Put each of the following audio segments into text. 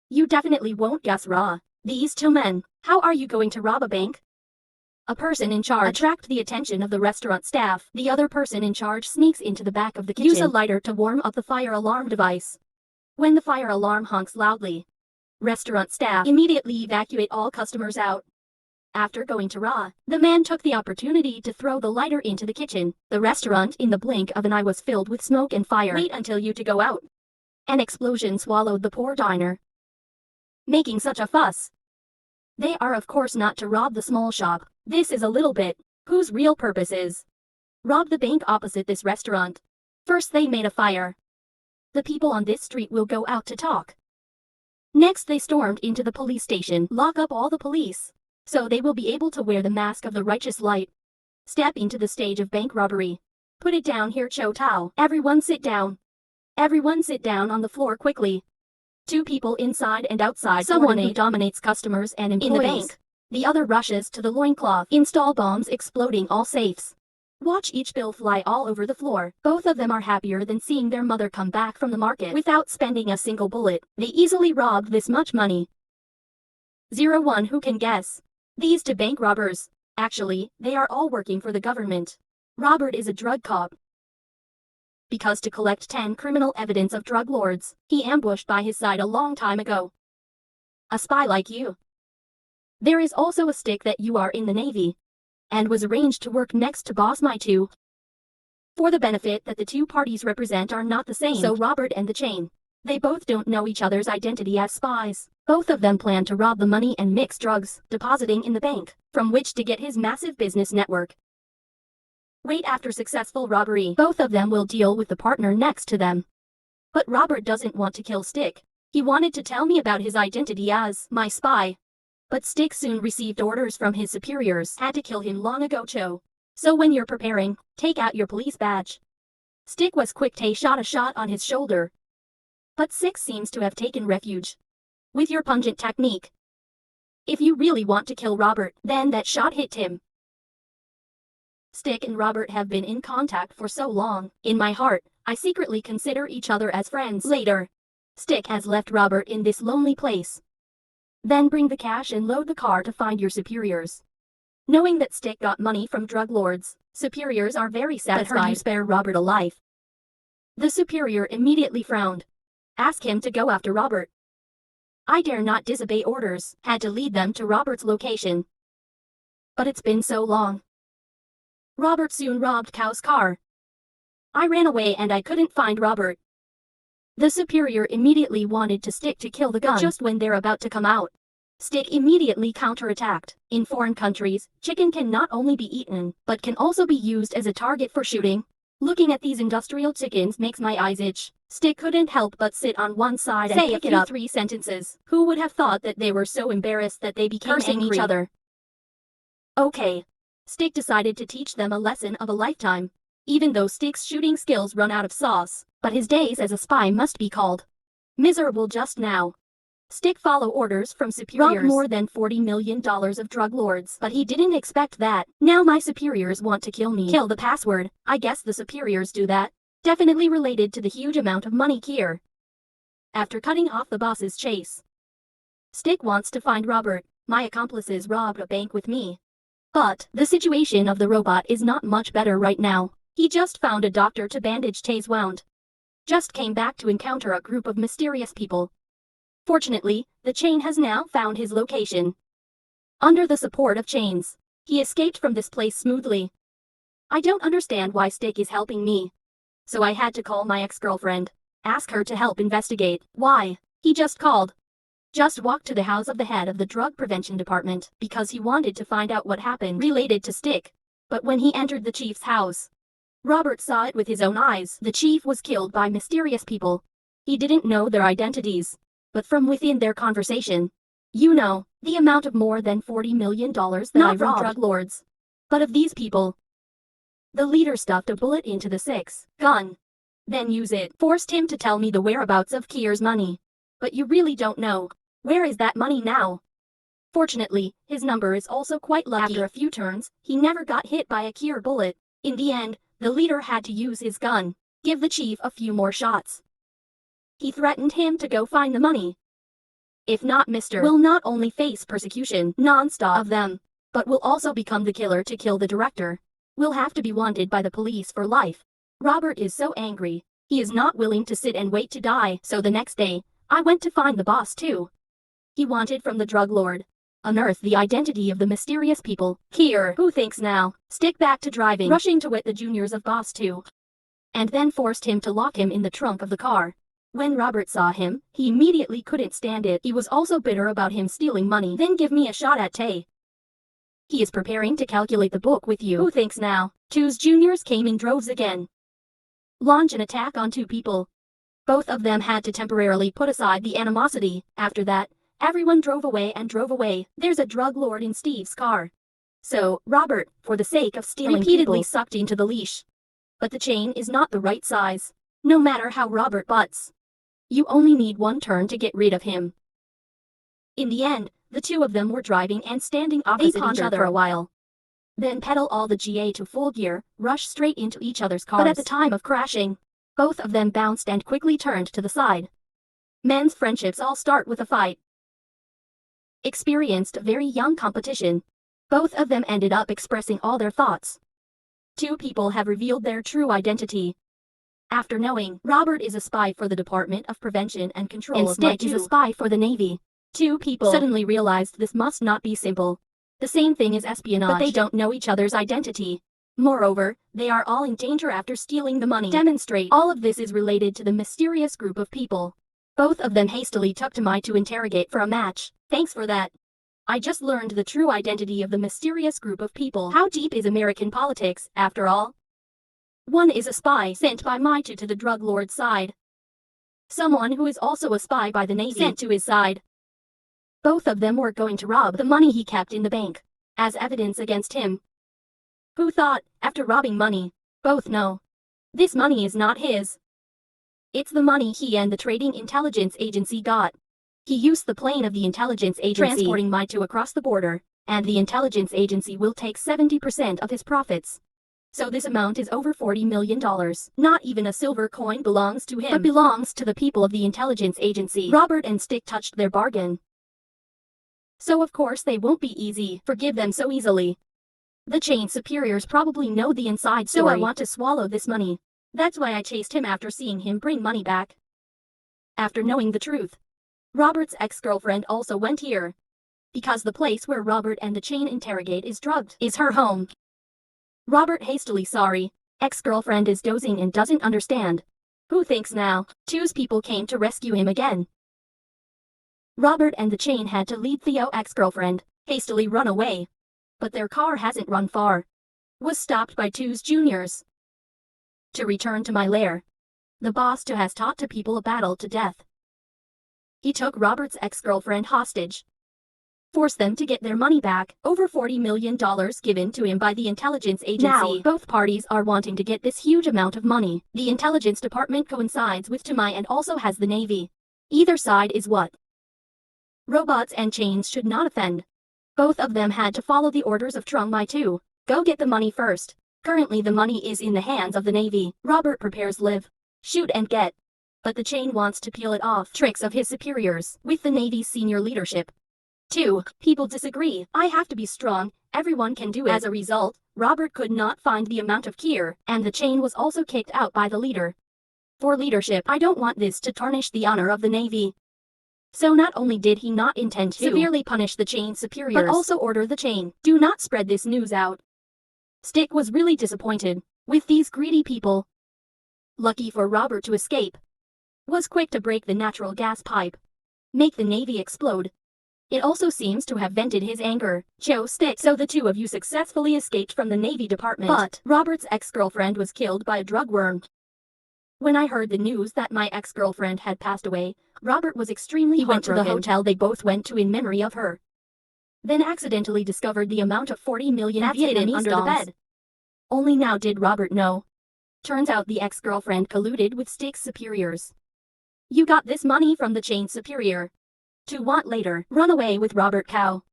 You definitely won't guess raw. These two men. How are you going to rob a bank? A person in charge attract the attention of the restaurant staff. The other person in charge sneaks into the back of the kitchen. Use a lighter to warm up the fire alarm device. When the fire alarm honks loudly, restaurant staff immediately evacuate all customers out. After going to raw, the man took the opportunity to throw the lighter into the kitchen. The restaurant in the blink of an eye was filled with smoke and fire. Wait until you to go out. An explosion swallowed the poor diner. Making such a fuss. They are of course not to rob the small shop. This is a little bit, whose real purpose is rob the bank opposite this restaurant. First they made a fire. The people on this street will go out to talk. Next they stormed into the police station. Lock up all the police, so they will be able to wear the mask of the righteous light. Step into the stage of bank robbery. Put it down here, Cho Tao. Everyone sit down. Everyone sit down on the floor quickly. Two people inside and outside. Someone who dominates customers and employees. In the bank. The other rushes to the loincloth. Install bombs exploding all safes. Watch each bill fly all over the floor. Both of them are happier than seeing their mother come back from the market without spending a single bullet. They easily robbed this much money. 01 Who can guess? These two bank robbers. Actually, they are all working for the government. Robert is a drug cop. Because to collect 10 criminal evidence of drug lords, he ambushed by his side a long time ago. A spy like you. There is also a stick that you are in the Navy, and was arranged to work next to Boss My 2. For the benefit that the two parties represent are not the same, so Robert and the chain. They both don't know each other's identity as spies. Both of them plan to rob the money and mix drugs, depositing in the bank, from which to get his massive business network. Wait, after successful robbery, both of them will deal with the partner next to them. But Robert doesn't want to kill Stick. He wanted to tell me about his identity as my spy. But Stick soon received orders from his superiors, had to kill him long ago, Cho. So when you're preparing, take out your police badge. Stick was quick. Tay shot a shot on his shoulder. But Six seems to have taken refuge. With your pungent technique. If you really want to kill Robert, then that shot hit him. Stick and Robert have been in contact for so long. In my heart, I secretly consider each other as friends. Later, Stick has left Robert in this lonely place. Then bring the cash and load the car to find your superiors. Knowing that Stick got money from drug lords, superiors are very satisfied. But heard you spare Robert a life. The superior immediately frowned. Ask him to go after Robert. I dare not disobey orders. Had to lead them to Robert's location. But it's been so long. Robert soon robbed Cow's car. I ran away and I couldn't find Robert. The superior immediately wanted to Stick to kill the gun. But just when they're about to come out, Stick immediately counterattacked. In foreign countries, chicken can not only be eaten, but can also be used as a target for shooting. Looking at these industrial chickens makes my eyes itch. Stick couldn't help but sit on one side and pick it up. 3 sentences. Who would have thought that they were so embarrassed that they became cursing each other? Okay. Stick decided to teach them a lesson of a lifetime. Even though Stick's shooting skills run out of sauce, but his days as a spy must be called miserable just now. Stick follow orders from superiors. Robbed more than $40 million of drug lords, but he didn't expect that. Now my superiors want to kill me. Kill the password. I guess the superiors do that. Definitely related to the huge amount of money here. After cutting off the boss's chase, Stick wants to find Robert. My accomplices robbed a bank with me. But the situation of the robot is not much better right now. He just found a doctor to bandage Tay's wound. Just came back to encounter a group of mysterious people. Fortunately, the chain has now found his location. Under the support of chains, he escaped from this place smoothly. I don't understand why Stick is helping me. So I had to call my ex-girlfriend. Ask her to help investigate. Why? He just called. Just walked to the house of the head of the drug prevention department because he wanted to find out what happened related to Stick. But when he entered the chief's house, Robert saw it with his own eyes. The chief was killed by mysterious people. He didn't know their identities, but from within their conversation, you know, the amount of more than $40 million that I robbed. Not from drug lords, but of these people. The leader stuffed a bullet into the 6 gun, then used it. Forced him to tell me the whereabouts of Kier's money. But you really don't know. Where is that money now? Fortunately, his number is also quite lucky. After a few turns, he never got hit by a Kier bullet. In the end, the leader had to use his gun. Give the chief a few more shots. He threatened him to go find the money. If not Mr. will not only face persecution non-stop of them, but will also become the killer to kill the director. Will have to be wanted by the police for life. Robert is so angry. He is not willing to sit and wait to die. So the next day, I went to find the boss too. He wanted from the drug lord. Unearth the identity of the mysterious people. Here, who thinks now? Stick back to driving. Rushing to wit the juniors of boss 2. And then forced him to lock him in the trunk of the car. When Robert saw him, he immediately couldn't stand it. He was also bitter about him stealing money. Then give me a shot at Tay. He is preparing to calculate the book with you. Who thinks now? 2's juniors came in droves again. Launch an attack on 2 people. Both of them had to temporarily put aside the animosity. After that, everyone drove away and drove away. There's a drug lord in Steve's car. So, Robert, for the sake of stealing repeatedly sucked into the leash. But the chain is not the right size. No matter how Robert butts. You only need one turn to get rid of him. In the end, the 2 of them were driving and standing opposite each other for a while. Then pedal all the GA to full gear, rush straight into each other's cars. But at the time of crashing, both of them bounced and quickly turned to the side. Men's friendships all start with a fight. Experienced a very young competition. Both of them ended up expressing all their thoughts. 2 people have revealed their true identity. After knowing Robert is a spy for the Department of Prevention and Control and Stick is a spy for the Navy, 2 people suddenly realized this must not be simple. The same thing as espionage, but they don't know each other's identity. Moreover, they are all in danger after stealing the money. Demonstrate all of this is related to the mysterious group of people. Both of them hastily took to my to interrogate for a match. Thanks for that. I just learned the true identity of the mysterious group of people. How deep is American politics, after all? One is a spy sent by my to the drug lord's side. Someone who is also a spy by the Navy sent to his side. Both of them were going to rob the money he kept in the bank, as evidence against him. Who thought, after robbing money, both know this money is not his. It's the money he and the trading intelligence agency got. He used the plane of the intelligence agency transporting my to across the border, and the intelligence agency will take 70% of his profits. So this amount is over $40 million. Not even a silver coin belongs to him, but belongs to the people of the intelligence agency. Robert and Stick touched their bargain. So of course they won't be easy. Forgive them so easily. The chain superiors probably know the inside story. So I want to swallow this money. That's why I chased him after seeing him bring money back. After knowing the truth, Robert's ex-girlfriend also went here. Because the place where Robert and the chain interrogate is drugged is her home. Robert hastily sorry. Ex-girlfriend is dozing and doesn't understand. Who thinks now? 2's people came to rescue him again. Robert and the chain had to lead Theo ex-girlfriend, hastily run away. But their car hasn't run far. Was stopped by 2's juniors. To return to my lair. The boss too has taught to people a battle to death. He took Robert's ex-girlfriend hostage. Forced them to get their money back, over $40 million given to him by the intelligence agency. Now, both parties are wanting to get this huge amount of money. The intelligence department coincides with Tumai and also has the Navy. Either side is what? Robots and chains should not offend. Both of them had to follow the orders of Trung Mai too. Go get the money first. Currently the money is in the hands of the Navy. Robert prepares live, shoot and get. But the chain wants to peel it off. Tricks of his superiors, with the Navy's senior leadership. 2 people disagree. I have to be strong, everyone can do it. As a result, Robert could not find the amount of gear, and the chain was also kicked out by the leader. For leadership, I don't want this to tarnish the honor of the Navy. So not only did he not intend to severely punish the chain superiors, but also order the chain, do not spread this news out. Stick was really disappointed with these greedy people. Lucky for Robert to escape. Was quick to break the natural gas pipe. Make the Navy explode. It also seems to have vented his anger. Joe Stick, so the 2 of you successfully escaped from the Navy department. But Robert's ex-girlfriend was killed by a drug worm. When I heard the news that my ex-girlfriend had passed away, Robert was extremely heartbroken. He went to the hotel they both went to in memory of her. Then accidentally discovered the amount of 40 million hidden under the bed. Only now did Robert know. Turns out the ex-girlfriend colluded with Stick's superiors. You got this money from the chain superior. To want later, run away with Robert Cow.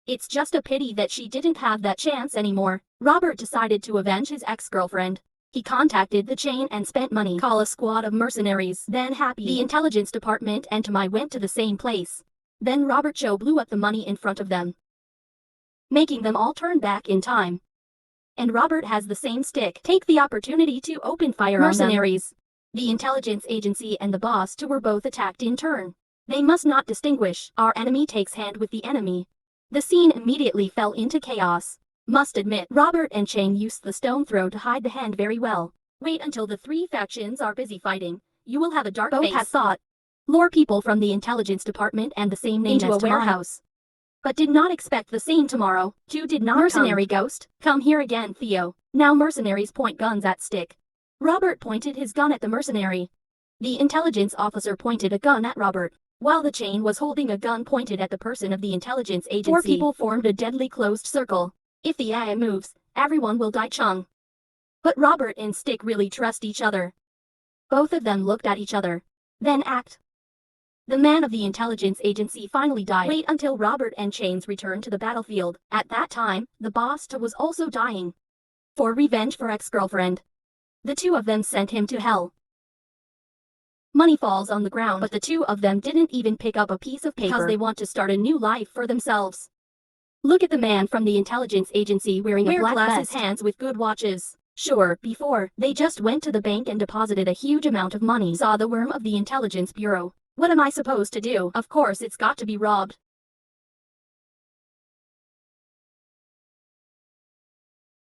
It's just a pity that she didn't have that chance anymore. Robert decided to avenge his ex-girlfriend. He contacted the chain and spent money. Call a squad of mercenaries. Then happy. The intelligence department and Tumai went to the same place. Then Robert Cho blew up the money in front of them, making them all turn back in time. And Robert has the same stick. Take the opportunity to open fire on them. Mercenaries. The intelligence agency and the boss too were both attacked in turn. They must not distinguish. Our enemy takes hand with the enemy. The scene immediately fell into chaos. Must admit, Robert and Chang used the stone throw to hide the hand very well. Wait until the three factions are busy fighting. You will have a dark face. Both had thought. Lure people from the intelligence department and the same name into a warehouse. But did not expect the same tomorrow. Two did not Mercenary come. Ghost, come here again, Theo. Now mercenaries point guns at Stick. Robert pointed his gun at the mercenary. The intelligence officer pointed a gun at Robert, while the chain was holding a gun pointed at the person of the intelligence agency. Four people formed a deadly closed circle. If the AI moves, everyone will die. Chung. But Robert and Stick really trust each other. Both of them looked at each other. Then act. The man of the intelligence agency finally died. Wait until Robert and Chains returned to the battlefield. At that time, the boss was also dying. For revenge for ex-girlfriend. The two of them sent him to hell. Money falls on the ground, but the two of them didn't even pick up a piece of paper because they want to start a new life for themselves. Look at the man from the intelligence agency wearing a black vest, hands with good watches. Sure, before, they just went to the bank and deposited a huge amount of money. Saw the worm of the intelligence bureau. What am I supposed to do? Of course it's got to be robbed.